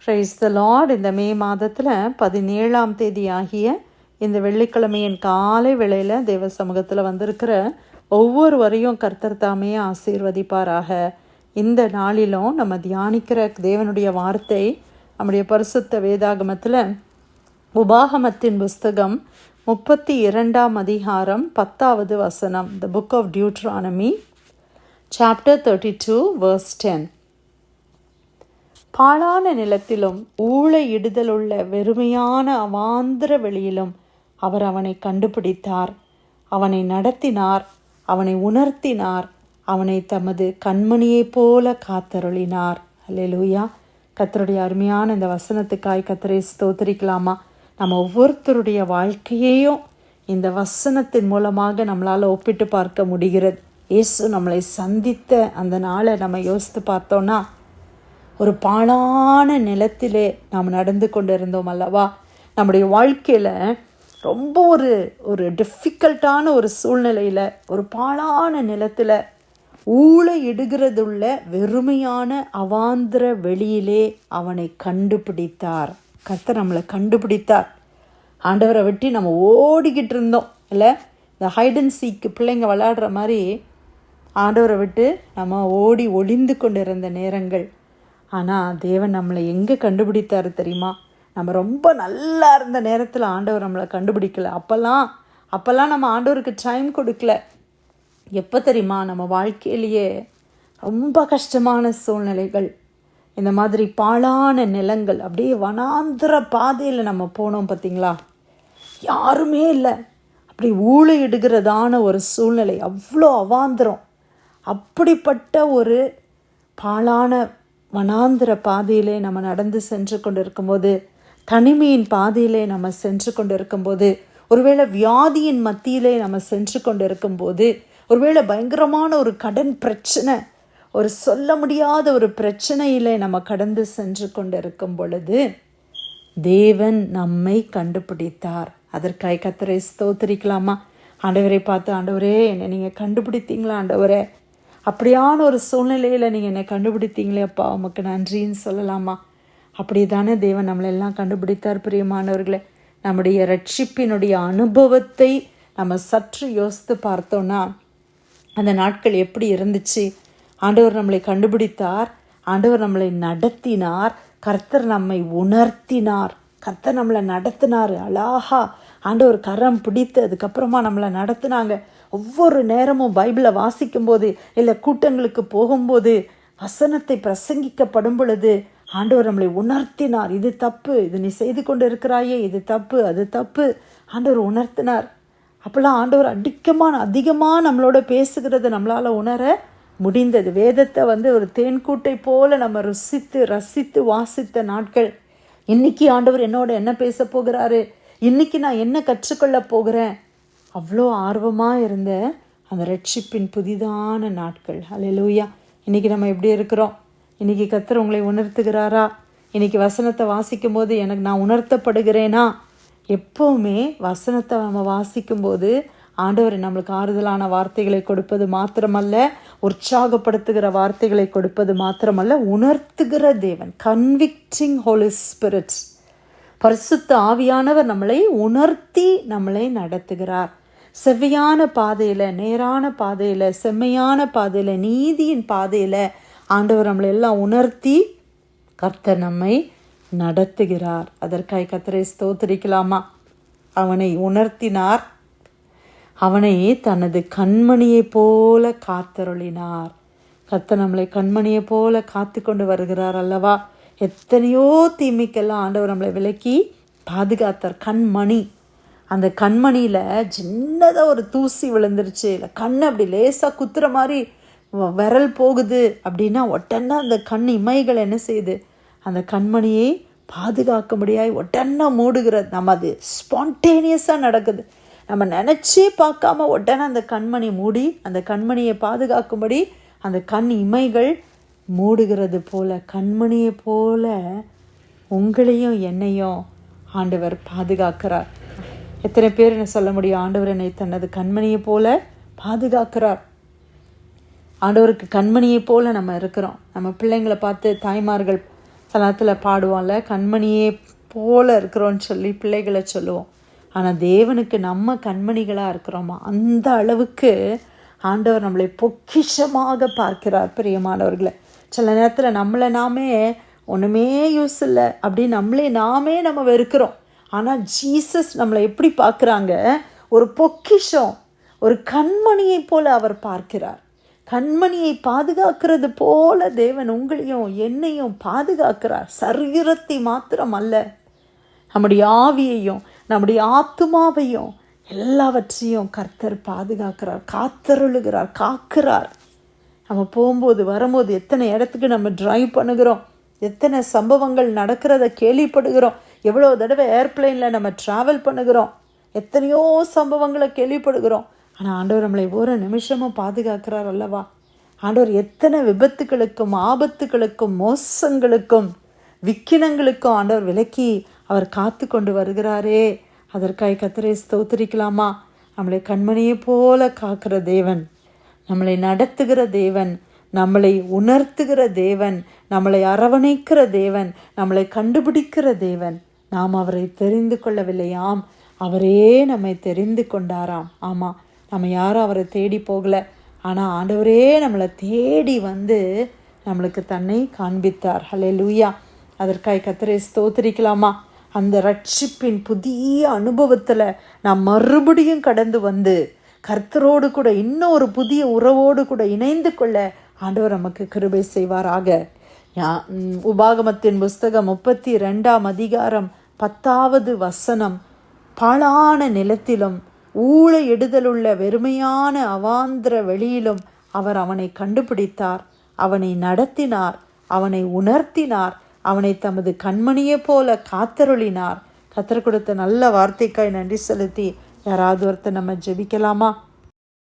Praise the Lord. இந்த மே மாதத்தில் 17ஆம் தேதி ஆகிய இந்த வெள்ளிக்கிழமையின் காலை வேளையில் தேவ சமூகத்தில் வந்திருக்கிற ஒவ்வொருவரையும் கர்த்தர் தாமே ஆசீர்வதிப்பாராக. இந்த நாளிலும் நம்ம தியானிக்கிற தேவனுடைய வார்த்தை நம்முடைய பரிசுத்த வேதாகமத்தில் உபாகமத்தின் புஸ்தகம் 32ஆம் அதிகாரம் 10வது வசனம். The book of Deuteronomy chapter 32 verse 10. பாழான நிலத்திலும் ஊழையிடுதலுள்ள வெறுமையான அவாந்திர வெளியிலும் அவர் அவனை கண்டுபிடித்தார், அவனை நடத்தினார், அவனை உணர்த்தினார், அவனை தமது கண்மணியைப் போல காத்தருளினார். அல்லேலூயா. கர்த்தருடைய அருமையான இந்த வசனத்துக்காய் கர்த்தரை ஸ்தோத்திரிக்கலாமா? நம்ம ஒவ்வொருத்தருடைய வாழ்க்கையையும் இந்த வசனத்தின் மூலமாக நம்மளால் ஒப்பிட்டு பார்க்க முடிகிறது. இயேசு நம்மளை சந்தித்த அந்த நாளை நம்ம யோசித்து பார்த்தோன்னா, ஒரு பாழான நிலத்திலே நாம் நடந்து கொண்டு இருந்தோம் அல்லவா? நம்முடைய வாழ்க்கையில் ரொம்ப ஒரு டிஃபிகல்ட்டான ஒரு சூழ்நிலையில், ஒரு பாழான நிலத்தில் ஊழையிடுகிறதுள்ள வெறுமையான அவாந்திர வெளியிலே அவனை கண்டுபிடித்தார். கர்த்தர் நம்மளை கண்டுபிடித்தார். ஆண்டவரை விட்டு நம்ம ஓடிக்கிட்டு இருந்தோம் இல்லை? இந்த ஹைட் அண்ட் சீக்கு பிள்ளைங்க விளையாடுற மாதிரி ஆண்டவரை விட்டு நம்ம ஓடி ஒளிந்து கொண்டு இருந்த நேரங்கள். ஆனால் தேவன் நம்மளை எங்கே கண்டுபிடித்தார் தெரியுமா? நம்ம ரொம்ப நல்லா இருந்த நேரத்தில் ஆண்டவர் நம்மளை கண்டுபிடிக்கல. அப்போல்லாம் நம்ம ஆண்டவருக்கு டைம் கொடுக்கல. எப்போ தெரியுமா? நம்ம வாழ்க்கையிலேயே ரொம்ப கஷ்டமான சூழ்நிலைகள், இந்த மாதிரி பாழான நிலங்கள், அப்படியே வனாந்திர பாதையில் நம்ம போனோம் பார்த்தீங்களா? யாருமே இல்லை, அப்படி ஊழையிடுகிறதான ஒரு சூழ்நிலை, அவ்வளோ அவாந்திரம். அப்படிப்பட்ட ஒரு பாழான வனாந்திர பாதையிலே நம்ம நடந்து சென்று கொண்டு இருக்கும்போது, தனிமையின் பாதையிலே நம்ம சென்று கொண்டு இருக்கும்போது, ஒருவேளை வியாதியின் மத்தியிலே நம்ம சென்று கொண்டு இருக்கும்போது, ஒருவேளை பயங்கரமான ஒரு கடன் பிரச்சனை, ஒரு சொல்ல முடியாத ஒரு பிரச்சனையிலே நம்ம கடந்து சென்று கொண்டு இருக்கும் பொழுது தேவன் நம்மை கண்டுபிடித்தார். அதற்காக கர்த்தரை ஸ்தோத்திரிக்கலாமா? ஆண்டவரை பார்த்து, ஆண்டவரே என்னை நீங்கள் கண்டுபிடித்தீங்களா ஆண்டவரே? அப்படியான ஒரு சூழ்நிலையில் நீங்கள் என்னை கண்டுபிடித்தீங்களே அப்பா, உமக்கு நன்றின்னு சொல்லலாமா? அப்படி தானே தேவன் நம்மளெல்லாம் கண்டுபிடித்தார். பிரியமானவர்களே, நம்முடைய ரட்சிப்பினுடைய அனுபவத்தை நம்ம சற்று யோசித்து பார்த்தோன்னா, அந்த நாட்கள் எப்படி இருந்துச்சு? ஆண்டவர் நம்மளை கண்டுபிடித்தார், ஆண்டவர் நம்மளை நடத்தினார், கர்த்தர் நம்மை உணர்த்தினார், கர்த்தர் நம்மளை நடத்தினார். அழகா ஆண்டவர் கரம் பிடித்து அதுக்கப்புறமா நம்மளை நடத்தினாங்க. ஒவ்வொரு நேரமும் பைபிளை வாசிக்கும்போது, இல்லை கூட்டங்களுக்கு போகும்போது, வசனத்தை பிரசங்கிக்கப்படும் பொழுது ஆண்டவர் நம்மளை உணர்த்தினார். இது தப்பு, இது நீ செய்து கொண்டு இருக்கிறாயே, இது தப்பு, அது தப்பு. ஆண்டவர் உணர்த்தினார். அப்போல்லாம் ஆண்டவர் அதிகமாக நம்மளோட பேசுகிறத நம்மளால் உணர முடிந்தது. வேதத்தை ஒரு தேன்கூட்டை போல நம்ம ரசித்து வாசித்த நாட்கள். இன்னைக்கு ஆண்டவர் என்னோட என்ன பேச போகிறாரு, இன்னைக்கு நான் என்ன கற்றுக்கொள்ள போகிறேன், அவ்வளோ ஆர்வமாக இருந்த அந்த ரட்சிப்பின் புதிதான நாட்கள். அல்லேலூயா. இன்றைக்கி நம்ம எப்படி இருக்கிறோம்? இன்றைக்கி கர்த்தர் உங்களை உணர்த்துகிறாரா? இன்றைக்கி வசனத்தை வாசிக்கும் போது நான் உணர்த்தப்படுகிறேனா? எப்போவுமே வசனத்தை நம்ம வாசிக்கும்போது ஆண்டவர் நம்மளுக்கு ஆறுதலான வார்த்தைகளை கொடுப்பது மாத்திரமல்ல, உற்சாகப்படுத்துகிற வார்த்தைகளை கொடுப்பது மாத்திரமல்ல, உணர்த்துகிற தேவன், கன்விக்டிங் ஹோலி ஸ்பிரிட், பரிசுத்த ஆவியானவர் நம்மளை உணர்த்தி நம்மளை நடத்துகிறார். செவ்வையான பாதையில், நேரான பாதையில், செம்மையான பாதையில், நீதியின் பாதையில் ஆண்டவர் நம்மளை எல்லாம் உணர்த்தி கர்த்தர் நம்மை நடத்துகிறார். அதற்காக கர்த்தரை ஸ்தோத்திரிக்கலாமா? அவனை உணர்த்தினார், அவனை தனது கண்மணியை போல காத்தருளினார். கர்த்தர் நம்மளை கண்மணியை போல காத்து கொண்டு வருகிறார் அல்லவா? எத்தனையோ தீமைக்கெல்லாம் ஆண்டவர் நம்மளை விலக்கி பாதுகாத்தார். கண்மணி, அந்த கண்மணியில் சின்னதாக ஒரு தூசி விழுந்துருச்சு, இல்லை கண் அப்படி லேசாக குத்துற மாதிரி விரல் போகுது அப்படின்னா உடனே அந்த கண் இமைகள் என்ன செய்யுது? அந்த கண்மணியை பாதுகாக்க முடியாது, உடனே மூடுகிறது. நம்ம அது ஸ்பான்டேனியஸாக நடக்குது. நம்ம நினச்சே பார்க்காம உடனே அந்த கண்மணி மூடி அந்த கண்மணியை பாதுகாக்கும்படி அந்த கண் இமைகள் மூடுகிறது போல, கண்மணியை போல உங்களையும் என்னையும் ஆண்டவர் பாதுகாக்கிறார். எத்தனை பேர் என்ன சொல்ல முடியும்? ஆண்டவர் என்னை தனது கண்மணியை போல பாதுகாக்கிறார். ஆண்டவருக்கு கண்மணியை போல நம்ம இருக்கிறோம். நம்ம பிள்ளைங்களை பார்த்து தாய்மார்கள் சில நேரத்தில் பாடுவோம்ல, கண்மணியே போல இருக்கிறோன்னு சொல்லி பிள்ளைகளை சொல்லுவோம். ஆனால் தேவனுக்கு நம்ம கண்மணிகளாக இருக்கிறோமா? அந்த அளவுக்கு ஆண்டவர் நம்மளை பொக்கிஷமாக பார்க்கிறார். பிரியமானவர்களை, சில நேரத்தில் நம்மளை நாமே ஒன்றுமே யூஸ் இல்லை அப்படின்னு நம்ம வெறுக்கிறோம். ஆனால் ஜீசஸ் நம்மளை எப்படி பார்க்குறாங்க? ஒரு பொக்கிஷம், ஒரு கண்மணியை போல அவர் பார்க்கிறார். கண்மணியை பாதுகாக்கிறது போல தேவன் உங்களையும் என்னையும் பாதுகாக்கிறார். சரீரத்தை மாத்திரம் அல்ல, நம்முடைய ஆவியையும் நம்முடைய ஆத்துமாவையும் எல்லாவற்றையும் கர்த்தர் பாதுகாக்கிறார், காத்தருளுகிறார், காக்கிறார். நம்ம போகும்போது வரும்போது எத்தனை இடத்துக்கு நம்ம டிரைவ் பண்ணுகிறோம், எத்தனை சம்பவங்கள் நடக்கிறத கேள்விப்படுகிறோம். எவ்வளோ தடவை ஏர்பிளைனில் நம்ம ட்ராவல் பண்ணுகிறோம், எத்தனையோ சம்பவங்களை கேள்விப்படுகிறோம். ஆனால் ஆண்டவர் நம்மளை ஒரு நிமிஷமும் பாதுகாக்கிறார் அல்லவா? ஆண்டவர் எத்தனை விபத்துகளுக்கும் ஆபத்துகளுக்கும் மோசங்களுக்கும் விக்கினங்களுக்கும் ஆண்டவர் விலக்கி அவர் காத்து கொண்டு வருகிறாரே. அதற்காக கர்த்தரை ஸ்தோத்திரிக்கலாமா? நம்மளை கண்மணியை போல காக்கிற தேவன், நம்மளை நடத்துகிற தேவன், நம்மளை உணர்த்துகிற தேவன், நம்மளை அரவணைக்கிற தேவன், நம்மளை கண்டுபிடிக்கிற தேவன். நாம் அவரை தெரிந்து கொள்ளவில்லையாம், அவரே நம்மை தெரிந்து கொண்டாராம். ஆமாம், நம்ம யாரும் அவரை தேடி போகலை, ஆனால் ஆண்டவரே நம்மளை தேடி வந்து நம்மளுக்கு தன்னை காண்பித்தார். ஹல்லேலூயா! அதற்காக கர்த்தரை ஸ்தோத்திரிக்கலாமா? அந்த ரட்சிப்பின் புதிய அனுபவத்தில் நாம் மறுபடியும் கடந்து வந்து கர்த்தரோடு கூட இன்னொரு புதிய உறவோடு கூட இணைந்து கொள்ள ஆண்டவர் நமக்கு கிருபை செய்வாராக. உபாகமத்தின் புஸ்தகம் 32ஆம் அதிகாரம் 10வது வசனம், பாழான நிலத்திலும் ஊழ எடுதலுள்ள வெறுமையான அவாந்திர வெளியிலும் அவர் அவனை கண்டுபிடித்தார், அவனை நடத்தினார், அவனை உணர்த்தினார், அவனை தமது கண்மணியை போல காத்தருளினார். கர்த்தர் கொடுத்த நல்ல வார்த்தைக்காய் நன்றி செலுத்தி யாராவது ஒருத்தர் நம்ம ஜெபிக்கலாமா?